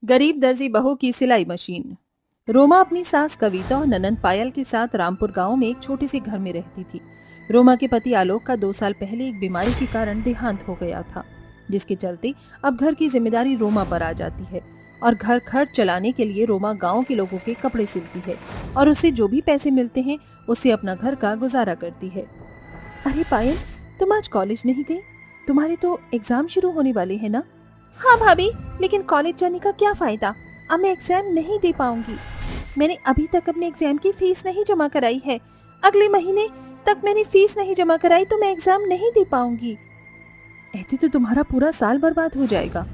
गरीब दर्जी बहू की सिलाई मशीन। रोमा अपनी सास कविता और ननंद पायल के साथ रामपुर गांव में एक छोटे से घर में रहती थी। रोमा के पति आलोक का 2 साल पहले एक बीमारी के कारण देहांत हो गया था, जिसके चलते अब घर की जिम्मेदारी रोमा पर आ जाती है और घर खर्च चलाने के लिए रोमा गांव के लोगों के कपड़े सिलती है और उससे जो भी पैसे मिलते हैं उससे अपना घर का गुजारा करती है। अरे पायल, तुम आज कॉलेज नहीं गई? तुम्हारे तो एग्जाम शुरू होने वाले हैं ना? हाँ भाभी, लेकिन कॉलेज जाने का क्या फायदा? अब मैं एग्जाम नहीं दे पाऊंगी। मैंने अभी तक अपने एग्जाम की फीस नहीं जमा कराई है। अगले महीने तक मैंने फीस नहीं जमा कराई तो मैं एग्जाम नहीं दे पाऊंगी। ऐसे तो तुम्हारा पूरा साल बर्बाद हो जाएगा।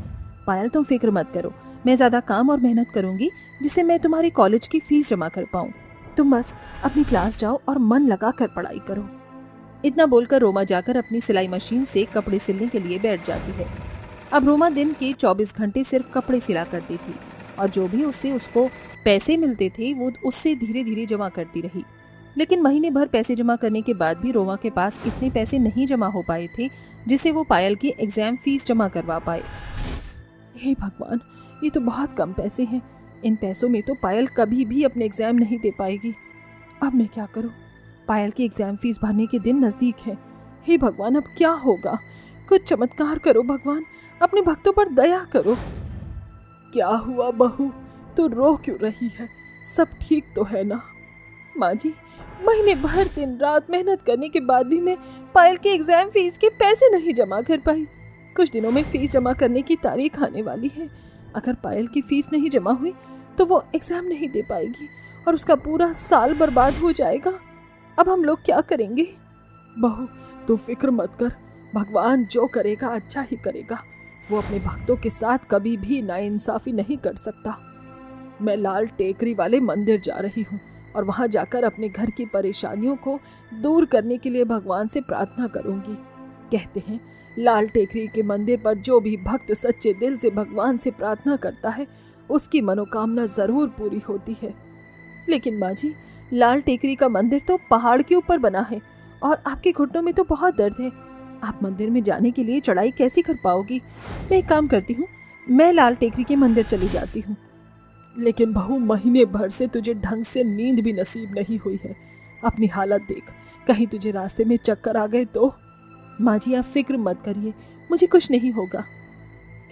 पायल, तुम फिक्र मत करो, मैं ज्यादा काम और मेहनत करूंगी जिससे मैं तुम्हारी कॉलेज की फीस जमा कर पाऊं। तुम बस अपनी क्लास जाओ और मन लगा कर पढ़ाई करो। इतना बोलकर रोमा जाकर अपनी सिलाई मशीन से कपड़े सिलने के लिए बैठ जाती है। अब रोमा दिन के 24 घंटे सिर्फ कपड़े सिला करती थी और जो भी उससे उसको पैसे मिलते थे वो उससे धीरे धीरे जमा करती रही। लेकिन महीने भर पैसे जमा करने के बाद भी रोमा के पास इतने पैसे नहीं जमा हो पाए थे जिससे वो पायल की एग्जाम फीस जमा करवा पाए। हे भगवान, ये तो बहुत कम पैसे हैं। इन पैसों में तो पायल कभी भी अपने एग्जाम नहीं दे पाएगी। अब मैं क्या करूं? पायल की एग्जाम फीस भरने के दिन नजदीक है। हे भगवान, अब क्या होगा? कुछ चमत्कार करो भगवान, अपने भक्तों पर दया करो। क्या हुआ बहू, तू रो क्यों रही है? सब ठीक तो है ना? माँ जी, महीने भर दिन रात मेहनत करने के बाद भी मैं पायल के एग्जाम फीस के पैसे नहीं जमा कर पाई। कुछ दिनों में फीस जमा करने की तारीख आने वाली है। अगर पायल की फीस नहीं जमा हुई तो वो एग्जाम नहीं दे पाएगी और उसका पूरा साल बर्बाद हो जाएगा। अब हम लोग क्या करेंगे? बहू, तू फिक्र मत कर, भगवान जो करेगा अच्छा ही करेगा। वो अपने भक्तों के साथ कभी भी नाइंसाफी नहीं कर सकता। मैं लाल टेकरी वाले मंदिर जा रही हूँ और वहां जाकर अपने घर की परेशानियों को दूर करने के लिए भगवान से प्रार्थना करूंगी। कहते हैं लाल टेकरी के मंदिर पर जो भी भक्त सच्चे दिल से भगवान से प्रार्थना करता है उसकी मनोकामना जरूर पूरी होती है। लेकिन माँ जी, लाल टेकरी का मंदिर तो पहाड़ के ऊपर बना है और आपके घुटनों में तो बहुत दर्द है। आप मंदिर में जाने के लिए चढ़ाई कैसे कर पाओगी? मैं एक काम करती हूँ, मैं लाल टेकरी के मंदिर चली जाती हूँ। लेकिन बहू, महीने भर से तुझे ढंग से नींद भी नसीब नहीं हुई है। अपनी हालत देख, कहीं तुझे रास्ते में चक्कर आ गए तो? माँ जी, आप फिक्र मत करिए, मुझे कुछ नहीं होगा।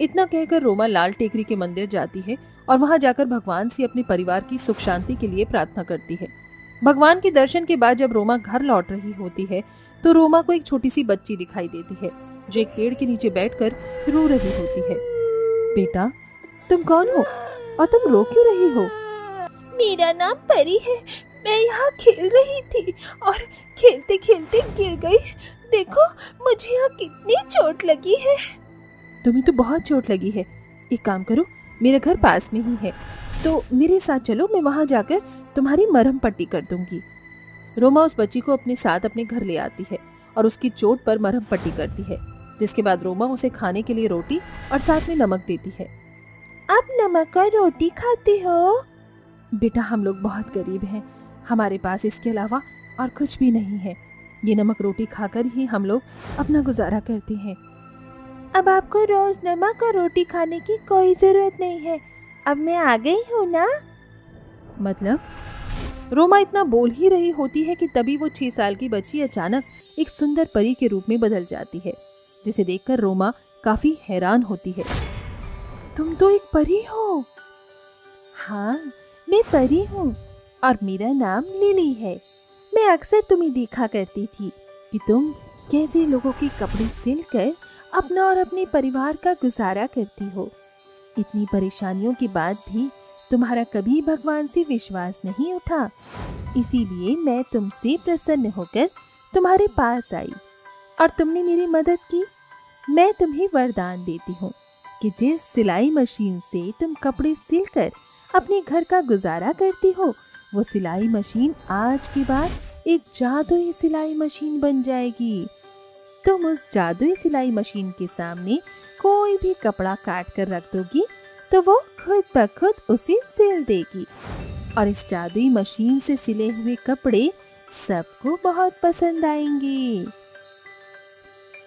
इतना कहकर रोमा लाल टेकरी के मंदिर जाती है और वहां जाकर भगवान से अपने परिवार की सुख शांति के लिए प्रार्थना करती है। भगवान के दर्शन के बाद जब रोमा घर लौट रही होती है तो रोमा को एक छोटी सी बच्ची दिखाई देती है जो एक पेड़ के नीचे बैठकर रो रही होती है। बेटा, तुम कौन हो और तुम रो क्यों रही हो? मेरा नाम परी है। मैं यहाँ खेल रही थी और खेलते खेलते गिर गई। देखो, मुझे यहाँ कितनी चोट लगी है। तुम्हें तो बहुत चोट लगी है। एक काम करो, मेरा घर पास में ही है, तो मेरे साथ चलो, मैं वहां जाकर तुम्हारी मरहम पट्टी कर दूंगी। रोमा उस बच्ची को अपने साथ अपने घर ले आती है और उसकी चोट पर मरहम पट्टी करती है, जिसके बाद रोमा उसे खाने के लिए रोटी और साथ में नमक देती है। आप नमक और रोटी खाते हो? बेटा, हम लोग बहुत गरीब हैं, हमारे पास इसके अलावा और कुछ भी नहीं है। ये नमक रोटी खाकर ही हम लोग अपना गुजारा करते हैं। अब आपको रोज नमक और रोटी खाने की कोई जरूरत नहीं है। अब मैं आ गई हूँ ना। मतलब? रोमा इतना बोल ही रही होती है कि तभी वो 6 साल की बच्ची अचानक एक सुंदर परी के रूप में बदल जाती है, जिसे देखकर रोमा काफी हैरान होती है। तुम तो एक परी हो? हाँ, मैं परी हूँ और मेरा नाम लिली है। मैं अक्सर तुम्हें देखा करती थी कि तुम कैसे लोगों के कपड़े सिलकर अपना और अपने परिवार का गुजारा करती हो। इतनी परेशानियों के बाद भी तुम्हारा कभी भगवान से विश्वास नहीं उठा, इसीलिए मैं तुमसे प्रसन्न होकर तुम्हारे पास आई और तुमने मेरी मदद की। मैं तुम्हें वरदान देती हूँ कि जिस सिलाई मशीन से तुम कपड़े सिलकर अपने घर का गुजारा करती हो, वो सिलाई मशीन आज के बाद एक जादुई सिलाई मशीन बन जाएगी। तुम उस जादुई सिलाई मशीन के सामने कोई भी कपड़ा काट कर रख दोगी तो वो खुद ब खुद उसे सिल देगी और इस जादुई मशीन से सिले हुए कपड़े सबको बहुत पसंद आएंगे।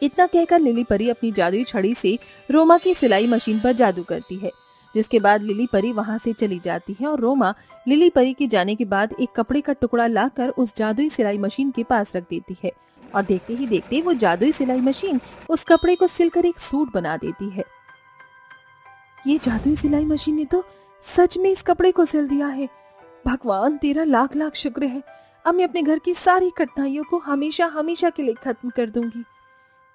इतना कहकर लिली परी अपनी जादुई छड़ी से रोमा की सिलाई मशीन पर जादू करती है, जिसके बाद लिली परी वहां से चली जाती है और रोमा लिली परी के जाने के बाद एक कपड़े का टुकड़ा लाकर उस जादुई सिलाई मशीन के पास रख देती है और देखते ही देखते वो जादुई सिलाई मशीन उस कपड़े को सिलकर एक सूट बना देती है। ये जादुई सिलाई मशीन ने तो सच में इस कपड़े को सिल दिया है। भगवान तेरा लाख लाख शुक्र है। अब मैं अपने घर की सारी कठिनाइयों को हमेशा हमेशा के लिए खत्म कर दूंगी।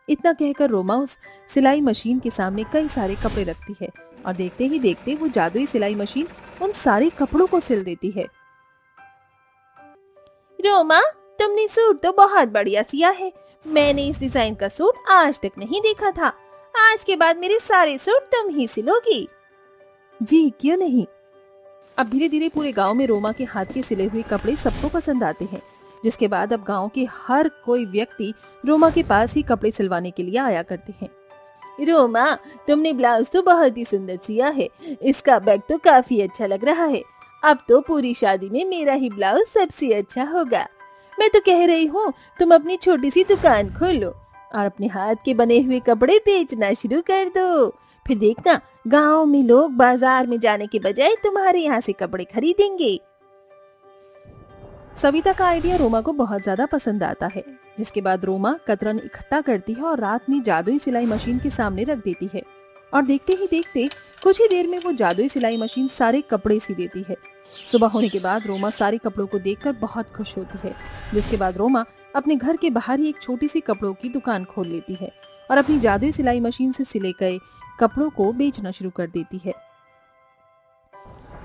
इतना कहकर रोमा उस सिलाई मशीन के सामने कई सारे कपड़े रखती है और देखते ही देखते वो जादुई सिलाई मशीन उन सारे कपड़ों को सिल देती है। रोमा, तुमने सूट तो बहुत बढ़िया सिया है। मैंने इस डिजाइन का सूट आज तक नहीं देखा था। आज के बाद मेरे सारे सूट तुम ही सिलोगी। जी क्यों नहीं। अब धीरे धीरे पूरे गांव में रोमा के हाथ के सिले हुए कपड़े सबको पसंद आते हैं, जिसके बाद अब गांव के हर कोई व्यक्ति रोमा के पास ही कपड़े सिलवाने के लिए आया करते हैं। रोमा, तुमने ब्लाउज तो बहुत ही सुंदर सिया है। इसका बैग तो काफी अच्छा लग रहा है। अब तो पूरी शादी में मेरा ही ब्लाउज सबसे अच्छा होगा। मैं तो कह रही हूँ तुम अपनी छोटी सी दुकान खोलो और अपने हाथ के बने हुए कपड़े बेचना शुरू कर दो। फिर देखना गांव में लोग बाजार में जाने के बजाय तुम्हारे यहाँ से कपड़े खरीदेंगे। सविता का आइडिया रोमा को बहुत ज्यादा पसंद आता है, जिसके बाद रोमा कतरन इकट्ठा करती है और रात में जादुई सिलाई मशीन के सामने रख देती है और देखते ही देखते कुछ ही देर में वो जादुई सिलाई मशीन सारे कपड़े सी देती है। सुबह होने के बाद रोमा सारे कपड़ों को देखकर बहुत खुश होती है, जिसके बाद रोमा अपने घर के बाहर ही एक छोटी सी कपड़ों की दुकान खोल लेती है और अपनी जादुई सिलाई मशीन से सिले गए कपड़ों को बेचना शुरू कर देती है।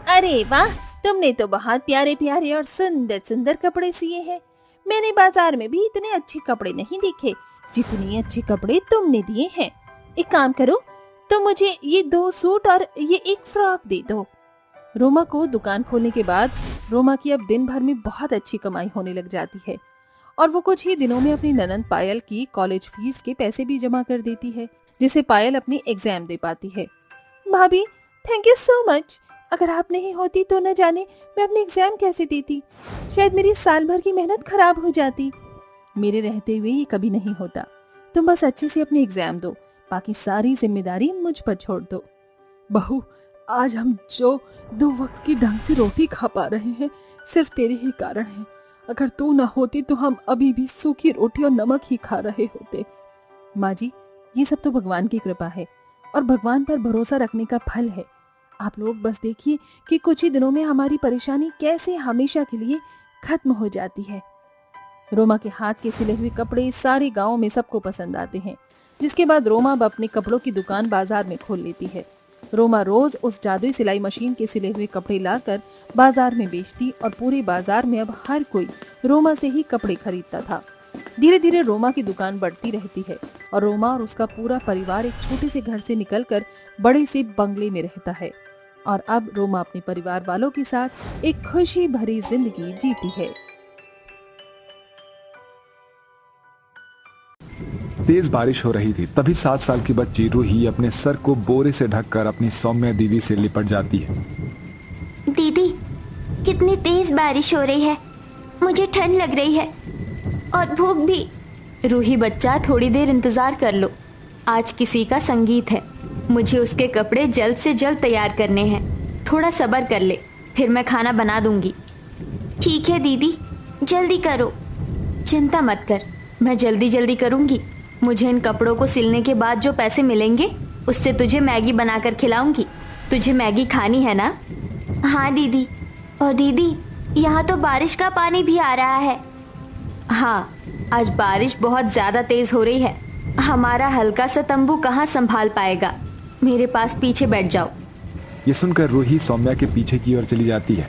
अरे वाह, तुमने तो बहुत प्यारे प्यारे और सुंदर सुंदर कपड़े सिए हैं। मैंने बाजार में भी इतने अच्छे कपड़े नहीं देखे जितने अच्छे कपड़े तुमने दिए हैं। एक काम करो, तुम मुझे ये 2 सूट और ये एक फ्रॉक दे दो। रोमा को दुकान खोलने के बाद रोमा की अब दिन भर में बहुत अच्छी कमाई होने लग जाती है और वो कुछ ही दिनों में अपनी ननंद पायल की कॉलेज फीस के पैसे भी जमा कर देती है, जिसे पायल अपनी एग्जाम दे पाती है। भाभी, थैंक यू सो मच। अगर आप नहीं होती तो न जाने मैं अपनी एग्जाम कैसे देती। शायद मेरी साल भर की मेहनत खराब हो जाती। मेरे रहते हुए ये कभी नहीं होता। तुम बस अच्छे से अपनी एग्जाम दो, बाकी सारी जिम्मेदारी मुझ पर छोड़ दो। बहू, आज हम जो 2 वक्त की ढंग से रोटी खा पा रहे हैं सिर्फ तेरे ही कारण है। अगर तू न होती तो हम अभी भी सूखी रोटी और नमक ही खा रहे होते। माँ जी, ये सब तो भगवान की कृपा है और भगवान पर भरोसा रखने का फल है। आप लोग बस देखिए कि कुछ ही दिनों में हमारी परेशानी कैसे हमेशा के लिए खत्म हो जाती है। रोमा के हाथ के सिले हुए कपड़े सारे गांव में सबको पसंद आते हैं, जिसके बाद रोमा अब अपने कपड़ों की दुकान बाजार में खोल लेती है। रोमा रोज उस जादुई सिलाई मशीन के सिले हुए कपड़े लाकर बाजार में बेचती और पूरे बाजार में अब हर कोई रोमा से ही कपड़े खरीदता था। धीरे धीरे रोमा की दुकान बढ़ती रहती है और रोमा और उसका पूरा परिवार एक छोटे से घर से निकलकर बड़े से बंगले में रहता है और अब रोमा अपने परिवार वालों के साथ एक खुशी भरी जिंदगी जीती है। तेज बारिश हो रही थी, तभी 7 साल की बच्ची रूही अपने सर को बोरे से ढककर अपनी सौम्या दीदी से लिपट जाती है। दीदी, कितनी तेज बारिश हो रही है। मुझे ठंड लग रही है और भूख भी। रूही बच्चा, थोड़ी देर इंतजार कर लो। आज किसी का संगीत है, मुझे उसके कपड़े जल्द से जल्द तैयार करने हैं। थोड़ा सब्र कर ले, फिर मैं खाना बना दूंगी। ठीक है दीदी, जल्दी करो। चिंता मत कर, मैं जल्दी जल्दी करूंगी। मुझे इन कपड़ों को सिलने के बाद जो पैसे मिलेंगे उससे तुझे मैगी बनाकर खिलाऊंगी। तुझे मैगी खानी है ना? हाँ दीदी। और दीदी, यहाँ तो बारिश का पानी भी आ रहा है। हाँ, आज बारिश बहुत ज्यादा तेज हो रही है। हमारा हल्का सा तंबू कहाँ संभाल पाएगा। मेरे पास पीछे बैठ जाओ। ये सुनकर रूही सौम्या के पीछे की ओर चली जाती है,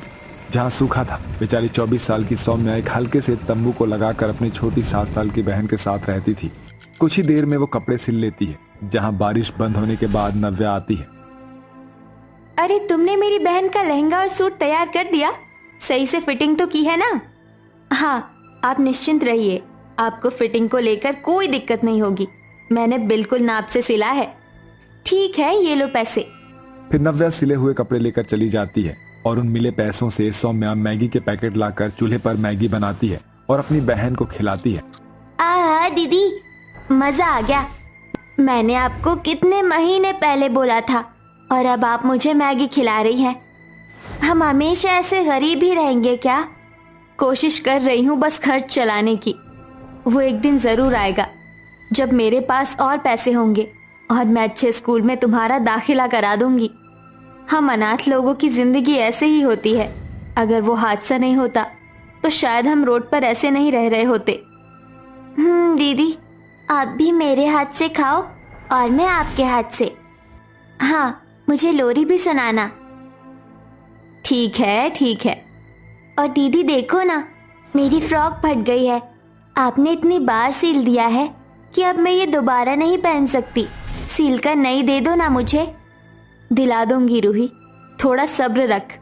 जहाँ सूखा था। बेचारी 24 साल की सौम्या एक हल्के से तंबू को लगाकर अपनी छोटी 7 साल की बहन के साथ रहती थी। कुछ ही देर में वो कपड़े सिल लेती है। जहाँ बारिश बंद होने के बाद नव्या आती है। अरे, तुमने मेरी बहन का लहंगा और सूट तैयार कर दिया? सही से फिटिंग तो की है ना? हाँ, आप निश्चिंत रहिए, आपको फिटिंग को लेकर कोई दिक्कत नहीं होगी। मैंने बिल्कुल नाप से सिला है। ठीक है, ये लो पैसे। फिर नव्या सिले हुए कपड़े लेकर चली जाती है और उन मिले पैसों से सौम्या मैगी के पैकेट लाकर चूल्हे पर मैगी बनाती है और अपनी बहन को खिलाती है। दीदी, मजा आ गया। मैंने आपको कितने महीने पहले बोला था और अब आप मुझे मैगी खिला रही हैं। हम हमेशा ऐसे गरीब ही रहेंगे क्या? कोशिश कर रही हूँ बस खर्च चलाने की। वो एक दिन जरूर आएगा जब मेरे पास और पैसे होंगे और मैं अच्छे स्कूल में तुम्हारा दाखिला करा दूंगी। हम अनाथ लोगों की जिंदगी ऐसे ही होती है। अगर वो हादसा नहीं होता तो शायद हम रोड पर ऐसे नहीं रह रहे होते। दीदी, आप भी मेरे हाथ से खाओ और मैं आपके हाथ से। हाँ, मुझे लोरी भी सुनाना। ठीक है ठीक है। और दीदी देखो ना, मेरी फ्रॉक फट गई है। आपने इतनी बार सील दिया है कि अब मैं ये दोबारा नहीं पहन सकती। सील कर नई दे दो ना मुझे। दिला दूंगी रूही, थोड़ा सब्र रख।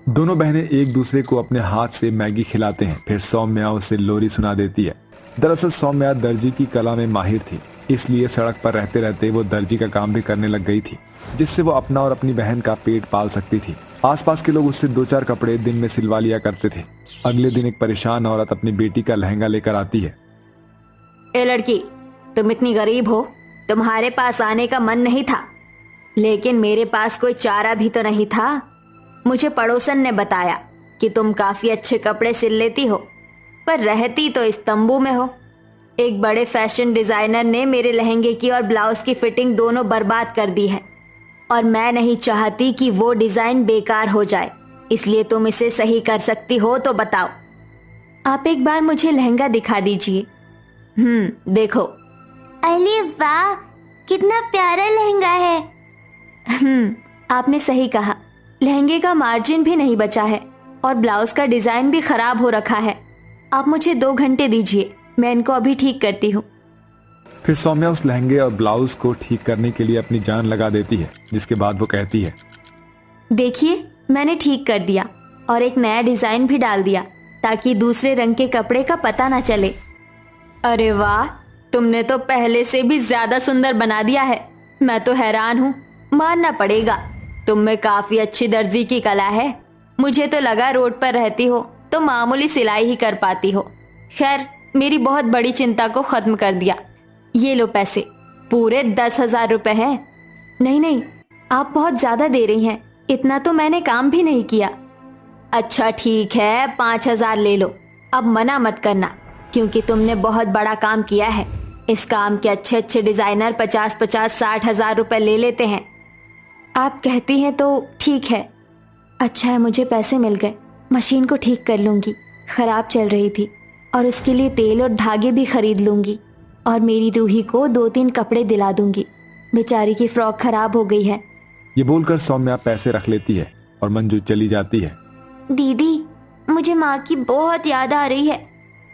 दोनों बहनें एक दूसरे को अपने हाथ से मैगी खिलाते हैं। फिर सौम्या उसे लोरी सुना देती है। दरअसल सौम्या दर्जी की कला में माहिर थी, इसलिए सड़क पर रहते रहते वो दर्जी का काम भी करने लग गई थी, जिससे वो अपना और अपनी बहन का पेट पाल सकती थी। आसपास के लोग उससे 2-4 कपड़े दिन में सिलवा लिया करते थे। अगले दिन एक परेशान औरत अपनी बेटी का लहंगा लेकर आती है। ए लड़की, तुम इतनी गरीब हो, तुम्हारे पास आने का मन नहीं था, लेकिन मेरे पास कोई चारा भी तो नहीं था। मुझे पड़ोसन ने बताया कि तुम काफी अच्छे कपड़े सिल लेती हो, पर रहती तो इस तंबू में हो। एक बड़े फैशन डिजाइनर ने मेरे लहंगे की और ब्लाउज की फिटिंग दोनों बर्बाद कर दी है, और मैं नहीं चाहती कि वो डिजाइन बेकार हो जाए, इसलिए तुम इसे सही कर सकती हो तो बताओ। आप एक बार मुझे लहंगा दिखा दीजिए। देखो। अरे वाह, कितना प्यारा लहंगा है। आपने सही कहा, लहंगे का मार्जिन भी नहीं बचा है और ब्लाउज का डिजाइन भी खराब हो रखा है। आप मुझे 2 घंटे दीजिए, मैं इनको अभी ठीक करती हूँ। फिर सौम्या उस लहंगे और ब्लाउज को ठीक करने के लिए अपनी जान लगा देती है, जिसके बाद वो कहती है, देखिए मैंने ठीक कर दिया और एक नया डिजाइन भी डाल दिया ताकि दूसरे रंग के कपड़े का पता ना चले। अरे वाह, तुमने तो पहले से भी ज्यादा सुंदर बना दिया है। मैं तो हैरान हूँ, मानना पड़ेगा तुम में काफी अच्छी दर्जी की कला है। मुझे तो लगा रोड पर रहती हो तो मामूली सिलाई ही कर पाती हो। खैर, मेरी बहुत बड़ी चिंता को खत्म कर दिया। ये लो पैसे, पूरे 10,000 रुपए हैं। नहीं, आप बहुत ज्यादा दे रही हैं, इतना तो मैंने काम भी नहीं किया। अच्छा ठीक है, 5,000 ले लो। अब मना मत करना, क्योंकि तुमने बहुत बड़ा काम किया है। इस काम के अच्छे अच्छे डिजाइनर 50-50, 60,000 रुपए ले लेते हैं। आप कहती हैं तो ठीक है। अच्छा है मुझे पैसे मिल गए, मशीन को ठीक कर लूंगी, खराब चल रही थी, और उसके लिए तेल और धागे भी खरीद लूंगी, और मेरी रूही को 2-3 कपड़े दिला दूंगी। बेचारी की फ्रॉक खराब हो गई है। ये बोलकर सौम्या पैसे रख लेती है और मंजू चली जाती है। दीदी, मुझे माँ की बहुत याद आ रही है।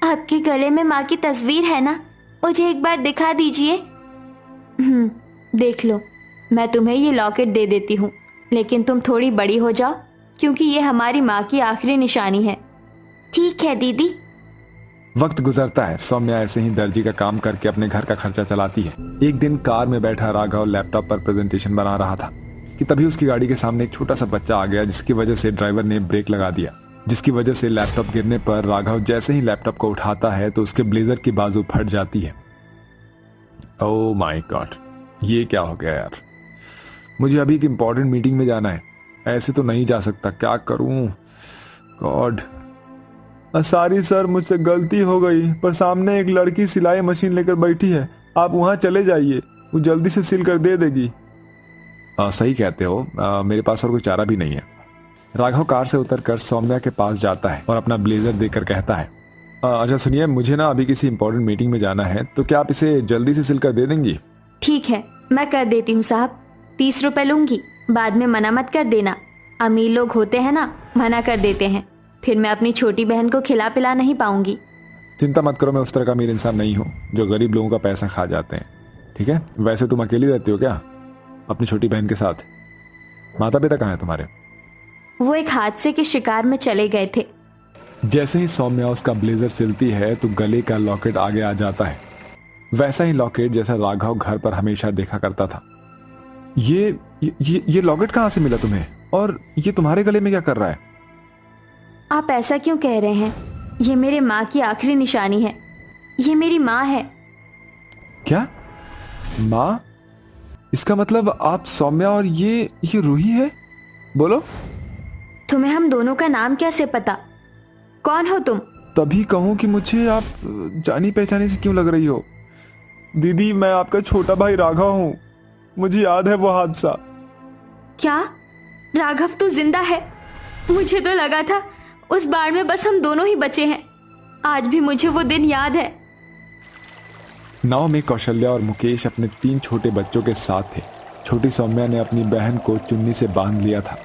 आपके गले में माँ की तस्वीर है ना? मुझे एक बार दिखा दीजिए। देख लो, मैं तुम्हें ये लॉकेट दे देती हूँ, लेकिन तुम थोड़ी बड़ी हो जाओ, क्योंकि ये हमारी माँ की आखिरी निशानी है। ठीक है दीदी। वक्त गुजरता है। सौम्या ऐसे ही दर्जी का काम करके अपने घर का खर्चा चलाती है। एक दिन कार में बैठा राघव लैपटॉप पर प्रेजेंटेशन बना रहा था कि तभी उसकी गाड़ी के सामने एक छोटा सा बच्चा आ गया, जिसकी वजह से ड्राइवर ने ब्रेक लगा दिया, जिसकी वजह से लैपटॉप गिरने पर राघव जैसे ही लैपटॉप को उठाता है तो उसके ब्लेजर की बाजू फट जाती है। ओह माय गॉड, ये क्या हो गया यार। मुझे अभी एक इंपॉर्टेंट मीटिंग में जाना है, ऐसे तो नहीं जा सकता, क्या करूं गॉड। सॉरी सर, मुझसे गलती हो गई, पर सामने एक लड़की सिलाई मशीन लेकर बैठी है, आप वहां चले जाइए, वो जल्दी से सिल कर दे देगी। सही कहते हो, मेरे पास और कोई चारा भी नहीं है। राघव कार से उतरकर सौम्या के पास जाता है और अपना ब्लेजर देकर कहता है, अच्छा सुनिए, मुझे ना अभी किसी इंपॉर्टेंट मीटिंग में जाना है, तो क्या आप इसे जल्दी से सिल कर दे देंगी? ठीक है, मैं कर देती हूँ साहब, 30 रुपए लूंगी, बाद में मना मत कर देना। अमीर लोग होते हैं ना, मना कर देते हैं, फिर मैं अपनी छोटी बहन को खिला पिला नहीं पाऊंगी। चिंता मत करो, मैं उस तरह का अमीर इंसान नहीं हूँ जो गरीब लोगों का पैसा खा जाते हैं। ठीक है, वैसे तुम अकेली रहती हो क्या अपनी छोटी बहन के साथ? माता पिता कहाँ हैं तुम्हारे? वो एक हादसे के शिकार में चले गए थे। जैसे ही सौम्या उसका ब्लेजर सिलती है तो गले का लॉकेट आगे आ जाता है, वैसा ही लॉकेट जैसा राघव घर पर हमेशा देखा करता था। ये लॉकेट कहाँ से मिला तुम्हें, और ये तुम्हारे गले में क्या कर रहा है? आप ऐसा क्यों कह रहे हैं? ये मेरे माँ की आखिरी निशानी है, ये मेरी माँ है। क्या माँ? इसका मतलब आप सौम्या और ये रूही है? बोलो। तुम्हें हम दोनों का नाम कैसे पता? कौन हो तुम? तभी कहूं कि मुझे आप जानी पहचानी से क्यों लग रही हो। दीदी, मैं आपका छोटा भाई राघव हूं। मुझे याद है वो हादसा। क्या राघव तो जिंदा है? मुझे तो लगा था उस बाढ़ में बस हम दोनों ही बचे हैं। आज भी मुझे वो दिन याद है। नाव में कौशल्या और मुकेश अपने 3 छोटे बच्चों के साथ थे। छोटी सौम्या ने अपनी बहन को चुन्नी से बांध लिया था।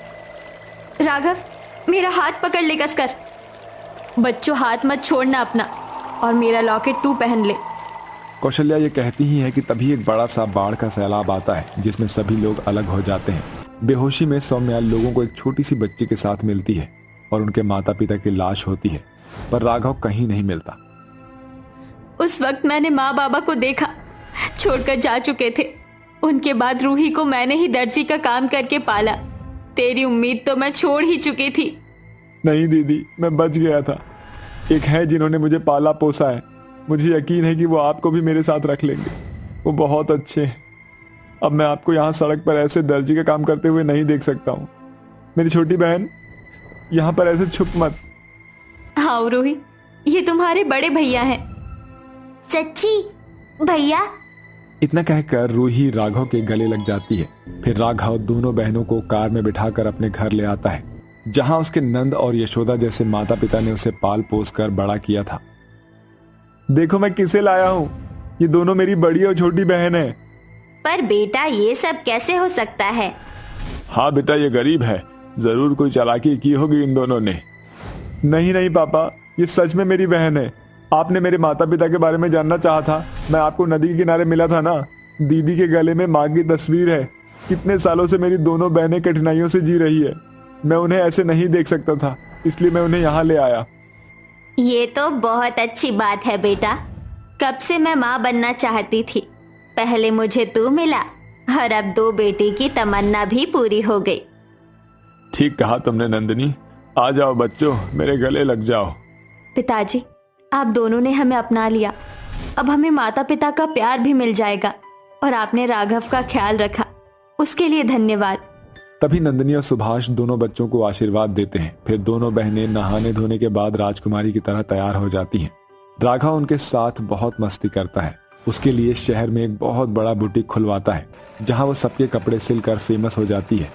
राघव, मेरा हाथ पकड़ ले कसकर। बच्चों, हाथ मत छोड़ना अपना, और मेरा लॉकेट तू पहन ले। कौशल्या ये कहती ही है कि तभी एक बड़ा सा बाढ़ का सैलाब आता है जिसमें सभी लोग अलग हो जाते हैं। बेहोशी में सौम्या लोगों को एक छोटी सी बच्ची के साथ मिलती है और उनके माता पिता की लाश होती है, पर राघव कहीं नहीं मिलता। उस वक्त मैंने माँ बाबा को देखा, छोड़कर जा चुके थे। उनके बाद रूही को मैंने ही दर्जी का काम करके पाला। तेरी उम्मीद तो मैं छोड़ ही चुकी थी। नहीं दीदी, मैं बच गया था। एक है जिन्होंने मुझे पाला पोसा है। मुझे यकीन है कि वो आपको भी मेरे साथ रख लेंगे। वो बहुत अच्छे हैं। अब मैं आपको यहाँ सड़क पर ऐसे दर्जी का काम करते हुए नहीं देख सकता हूँ। मेरी छोटी बहन, यहाँ पर ऐसे छुप मत। हाँ रूही, ये तुम्हारे बड़े भैया हैं। सच्ची भैया? इतना कहकर रूही राघव के गले लग जाती है। फिर राघव दोनों बहनों को कार में बिठाकर अपने घर ले आता है, जहां उसके नंद और यशोदा जैसे माता पिता ने उसे पाल पोस कर बड़ा किया था। देखो मैं किसे लाया हूँ। ये दोनों मेरी बड़ी और छोटी बहन है। पर बेटा, ये सब कैसे हो सकता है? हाँ बेटा, ये गरीब है। जरूर कोई चालाकी की होगी इन दोनों ने। नहीं नहीं पापा, ये सच में मेरी बहन है। आपने मेरे माता पिता के बारे में जानना चाहा था। मैं आपको नदी के किनारे मिला था ना। दीदी के गले में माँ की तस्वीर है। कितने सालों से मेरी दोनों बहनें कठिनाइयों से जी रही है। मैं उन्हें ऐसे नहीं देख सकता था, इसलिए मैं उन्हें यहाँ ले आया। ये तो बहुत अच्छी बात है बेटा। कब से मैं माँ बनना चाहती थी। पहले मुझे तू मिला और अब 2 बेटी की तमन्ना भी पूरी हो गई। ठीक कहा तुमने नंदिनी। आ जाओ बच्चों, मेरे गले लग जाओ। पिताजी, आप दोनों ने हमें अपना लिया। अब हमें माता पिता का प्यार भी मिल जाएगा, और आपने राघव का ख्याल रखा, उसके लिए धन्यवाद। तभी नंदिनी और सुभाष दोनों बच्चों को आशीर्वाद देते हैं। फिर दोनों बहनें नहाने धोने के बाद राजकुमारी की तरह तैयार हो जाती हैं। राघव उनके साथ बहुत मस्ती करता है। उसके लिए शहर में एक बहुत बड़ा बुटीक खुलवाता है, जहां वो सबके कपड़े सिलकर फेमस हो जाती है।